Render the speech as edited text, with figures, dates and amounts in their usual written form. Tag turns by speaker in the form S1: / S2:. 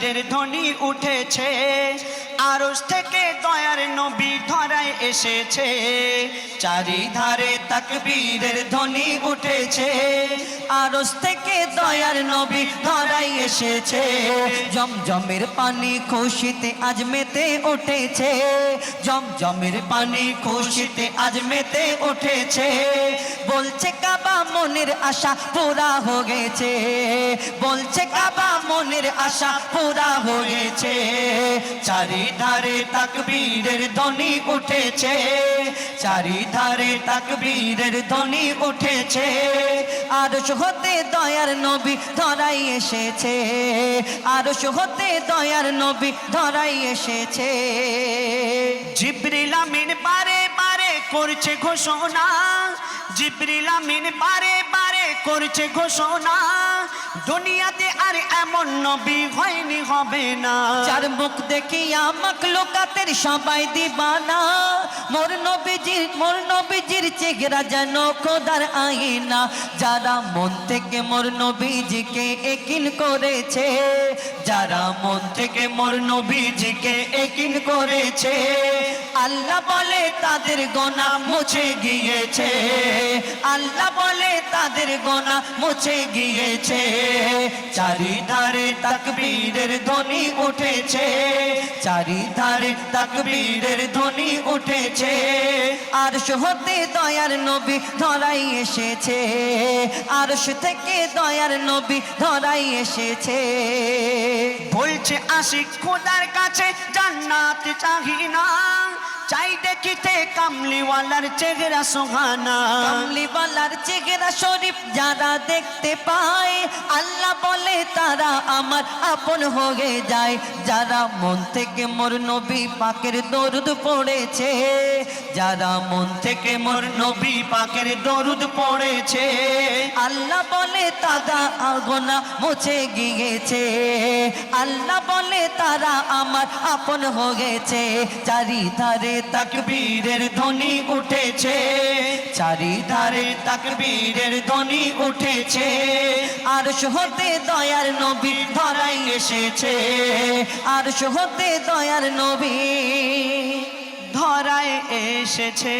S1: তাকবীরের ধ্বনি উঠেছে, আরশ থেকে দয়ার নবী ধরায় এসেছে। চারিধারে তাকবীরের ধ্বনি উঠেছে, আরশ থেকে দয়ার নবী ধরায় এসেছে। জমজমের পানি খুশিতে আজ মেতে উঠেছে, জমজমের পানি খুশিতে আজ মেতে উঠেছে। বলছে কাবা মনের আশা পুরা হয়েছে, বলছে কাবা মনের আশা পুরা হয়েছে। চারিধারে তাকবীরের ধ্বনি উঠেছে, চারিধারে তাকবীরের ধ্বনি উঠেছে। আরশ হতে দয়ার নবী ধরাই এসেছে, আরশ হতে দয়ার নবী ধরাই এসেছে। জিবরিল আমিন বারে বারে করছে ঘোষণা, জিবরিল আমিন বারে বারে করছে ঘোষণা, দুনিয়াতে আর এমন নবী হয়নি হবে না। যার মুখ দেখিয়া মাখলুকাতের সবাই দিবানা, মোর নবীজির চেহারা যেন খোদার আয়না। যারা মন থেকে মোর নবীজিকে একিন করেছে, যারা মন থেকে মোর নবীজিকে একিন করেছে, আল্লাহ বলে তাদের গোনাহ মুছে গিয়েছে, আল্লাহ বলে তাদের গোনাহ মুছে গিয়েছে। চারিধারে তাকবীরের ধ্বনি উঠেছে, চারিধারে তাকবীরের ধ্বনি উঠেছে। আরশ হতে দয়ার নবী ধরাই এসেছে, আরশ থেকে দয়ার নবী ধরাই এসেছে। বলছে আশিক খোদার কাছে জান্নাত চাহি না, চাই দেখিতে কামলিওয়ালার চেহারা সুহানা। কামলিওয়ালার চেহারা শরীফ যারা দেখতে পায়, আল্লাহ বলে তারা আমার আপন হয়ে যায়। যারা মন থেকে মোর নবী পাকের দরুদ পড়েছে, যারা মন থেকে মোর নবী পাকের দরুদ পড়েছে, আল্লাহ বলে তারা গুনাহ মুছে গিয়েছে, আল্লাহ বলে তারা আমার আপন হয়েছে। চারিধারে তাকবীরের ধ্বনি উঠেছে, চারিধারে তাকবীরের ধ্বনি উঠেছে। আরশ হতে দয়ার নবী ধরাই এসেছে, আরশ হতে দয়ার নবী ধরায় এসেছে।